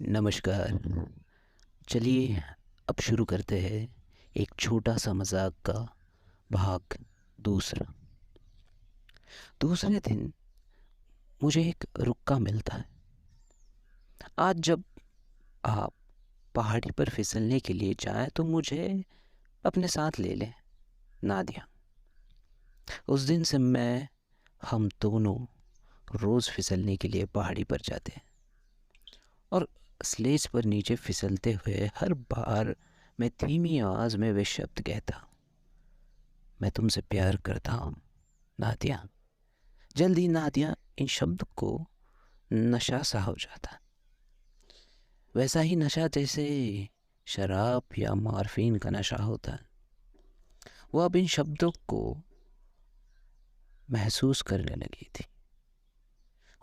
नमस्कार। चलिए अब शुरू करते हैं एक छोटा सा मजाक का भाग दूसरा। दूसरे दिन मुझे एक रुक्का मिलता है। आज जब आप पहाड़ी पर फिसलने के लिए जाएं तो मुझे अपने साथ ले लें, नादिया। उस दिन से हम दोनों रोज़ फिसलने के लिए पहाड़ी पर जाते हैं और स्लेज पर नीचे फिसलते हुए हर बार मैं धीमी आवाज़ में वे शब्द कहता, मैं तुमसे प्यार करता हूँ नादिया। जल्दी नादिया इन शब्द को नशा सा हो जाता, वैसा ही नशा जैसे शराब या मॉर्फिन का नशा होता है। वो अब इन शब्दों को महसूस करने लगी थी।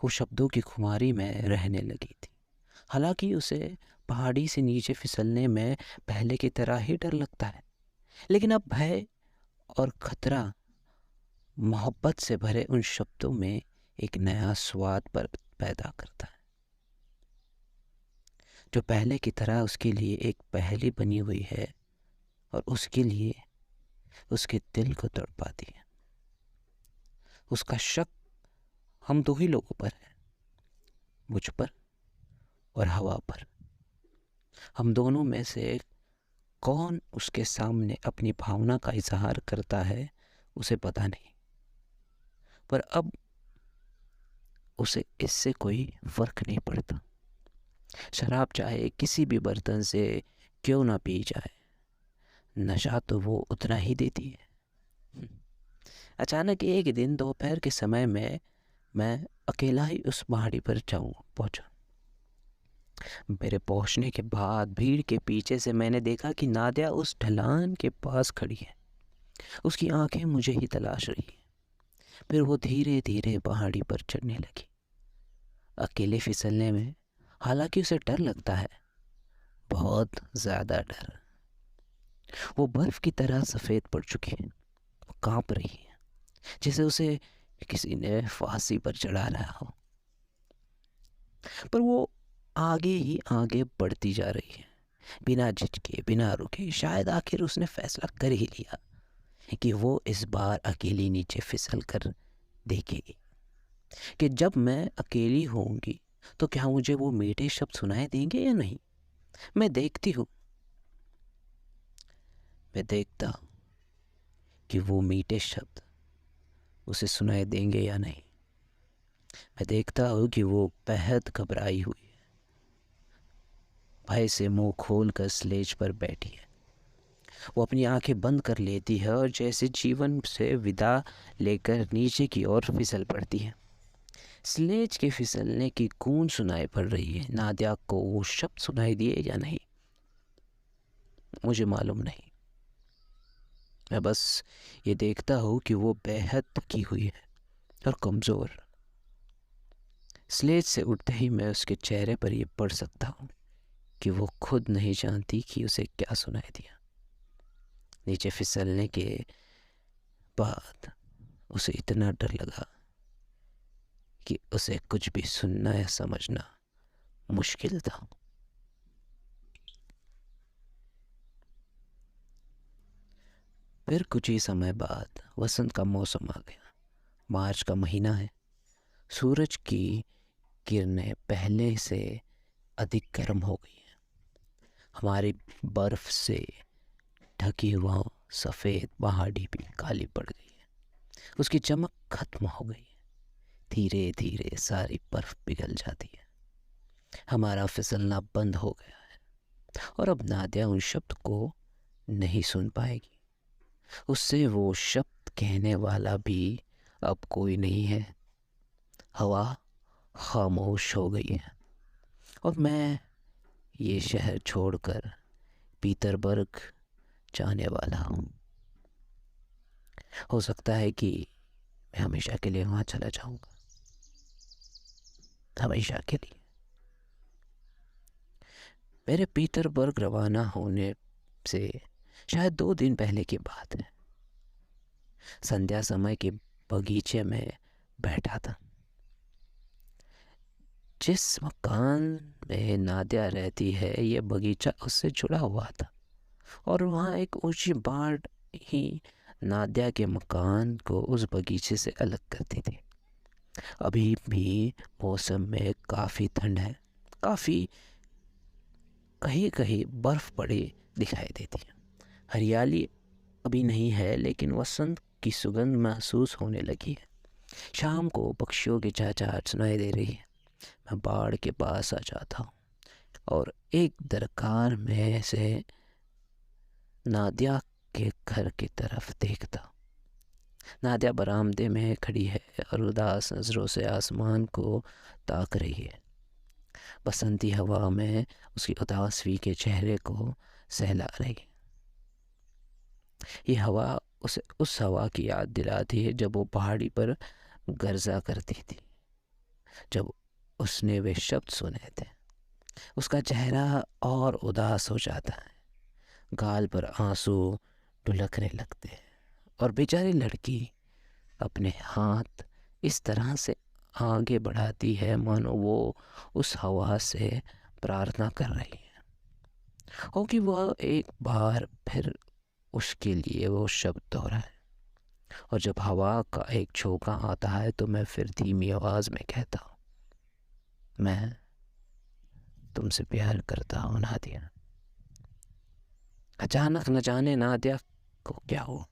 वो शब्दों की खुमारी में रहने लगी थी। हालांकि उसे पहाड़ी से नीचे फिसलने में पहले की तरह ही डर लगता है, लेकिन अब भय और खतरा मोहब्बत से भरे उन शब्दों में एक नया स्वाद पर पैदा करता है, जो पहले की तरह उसके लिए एक पहेली बनी हुई है और उसके लिए उसके दिल को तड़पाती है। उसका शक हम दो ही लोगों पर है, मुझ पर और हवा पर। हम दोनों में से कौन उसके सामने अपनी भावना का इजहार करता है उसे पता नहीं, पर अब उसे इससे कोई फर्क नहीं पड़ता। शराब चाहे किसी भी बर्तन से क्यों ना पी जाए, नशा तो वो उतना ही देती है। अचानक एक दिन दोपहर के समय में मैं अकेला ही उस पहाड़ी पर पहुंचा। मेरे पहुंचने के बाद भीड़ के पीछे से मैंने देखा कि नादिया उस ढलान के पास खड़ी है। उसकी आंखें मुझे ही तलाश रही हैं। फिर वो धीरे धीरे पहाड़ी पर चढ़ने लगी, अकेले फिसलने में। हालांकि उसे डर लगता है, बहुत ज़्यादा डर। वो बर्फ की तरह सफ़ेद पड़ चुकी है, वो कांप रही है जैसे उसे किसी ने फांसी पर चढ़ा रहा हो। पर वो आगे ही आगे बढ़ती जा रही है, बिना झिझके, बिना रुके। शायद आखिर उसने फैसला कर ही लिया कि वो इस बार अकेली नीचे फिसल कर देखेगी, कि जब मैं अकेली होंगी तो क्या मुझे वो मीठे शब्द सुनाई देंगे या नहीं। मैं देखती हूँ, मैं देखता हूँ कि वो मीठे शब्द उसे सुनाई देंगे या नहीं। मैं देखता हूँ कि वो बेहद घबराई हुई है, भय से मुंह खोल कर स्लेज पर बैठी है। वो अपनी आंखें बंद कर लेती है और जैसे जीवन से विदा लेकर नीचे की ओर फिसल पड़ती है। स्लेज के फिसलने की गूंज सुनाई पड़ रही है। नादिया को वो शब्द सुनाई दिए या नहीं मुझे मालूम नहीं। मैं बस ये देखता हूँ कि वो बेहद थकी हुई है और कमज़ोर। स्लेज से उठते ही मैं उसके चेहरे पर ये पढ़ सकता हूँ कि वो खुद नहीं जानती कि उसे क्या सुनाई दिया। नीचे फिसलने के बाद उसे इतना डर लगा कि उसे कुछ भी सुनना या समझना मुश्किल था। फिर कुछ ही समय बाद वसंत का मौसम आ गया। मार्च का महीना है। सूरज की किरणें पहले से अधिक गर्म हो गई हैं। हमारी बर्फ से ढकी हुआ सफ़ेद पहाड़ी भी काली पड़ गई है, उसकी चमक खत्म हो गई है। धीरे धीरे सारी बर्फ पिघल जाती है। हमारा फिसलना बंद हो गया है और अब नादिया उन शब्द को नहीं सुन पाएगी। उससे वो शब्द कहने वाला भी अब कोई नहीं है। हवा खामोश हो गई है और मैं ये शहर छोड़कर पीटरबर्ग जाने वाला हूँ। हो सकता है कि मैं हमेशा के लिए वहाँ चला जाऊँगा, हमेशा के लिए। मेरे पीटरबर्ग रवाना होने से शायद 2 दिन पहले की बात है। संध्या समय के बगीचे में बैठा था, जिस मकान में नादिया रहती है ये बगीचा उससे जुड़ा हुआ था और वहाँ एक ऊंची बाड़ ही नादिया के मकान को उस बगीचे से अलग करती थी। अभी भी मौसम में काफ़ी ठंड है, काफ़ी कहीं कहीं बर्फ़ पड़ी दिखाई देती है। हरियाली अभी नहीं है लेकिन वसंत की सुगंध महसूस होने लगी है। शाम को पक्षियों की चहचहाट सुनाई दे रही है। मैं बाड़ के पास आ जाता हूँ और एक दरकार में से नादिया के घर की तरफ देखता हूँ। नादिया बरामदे में खड़ी है और उदास नज़रों से आसमान को ताक रही है। बसंती हवा में उसकी उदासी के चेहरे को सहला रही है। ये हवा उसे उस हवा की याद दिलाती है जब वो पहाड़ी पर गर्जा करती थी, जब उसने वे शब्द सुने थे। उसका चेहरा और उदास हो जाता है, गाल पर आंसू ढुलकने लगते हैं और बेचारी लड़की अपने हाथ इस तरह से आगे बढ़ाती है मानो वो उस हवा से प्रार्थना कर रही है और कि वह एक बार फिर उसके लिए वो शब्द दोहराए। और जब हवा का एक झोंका आता है तो मैं फिर धीमी आवाज़ में कहता हूँ, मैं तुमसे प्यार करता हूँ नादिया। अचानक न जाने नादिया को क्या हुआ,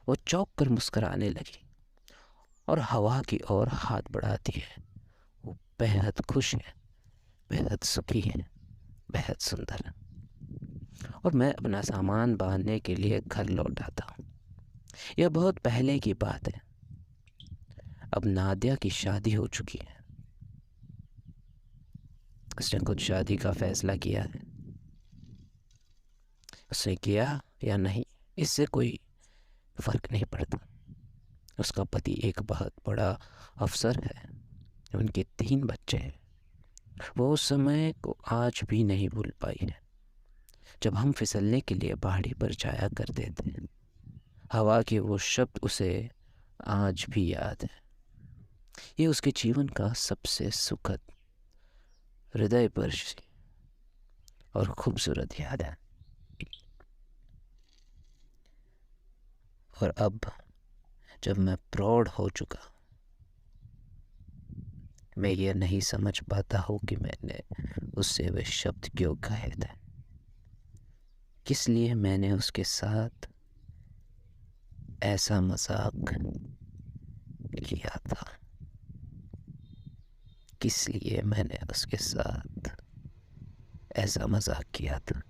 वो चौंक कर मुस्कुराने लगी और हवा की ओर हाथ बढ़ाती है। वो बेहद खुश है, बेहद सुखी है, बेहद सुंदर है। और मैं अपना सामान बांधने के लिए घर लौट आता हूँ। यह बहुत पहले की बात है। अब नादिया की शादी हो चुकी है। उसने खुद शादी का फैसला किया है। उसने किया या नहीं इससे कोई फर्क नहीं पड़ता। उसका पति एक बहुत बड़ा अफसर है, उनके 3 बच्चे हैं। वो उस समय को आज भी नहीं भूल पाई है जब हम फिसलने के लिए पहाड़ी पर जाया करते थे। हवा के वो शब्द उसे आज भी याद है। ये उसके जीवन का सबसे सुखद, हृदयस्पर्शी और खूबसूरत याद है। और अब जब मैं प्रौढ़ हो चुका, मैं ये नहीं समझ पाता हूँ कि मैंने उससे वे शब्द क्यों कहे थे, किस लिए मैंने उसके साथ ऐसा मजाक किया था, किस लिए मैंने उसके साथ ऐसा मजाक किया था।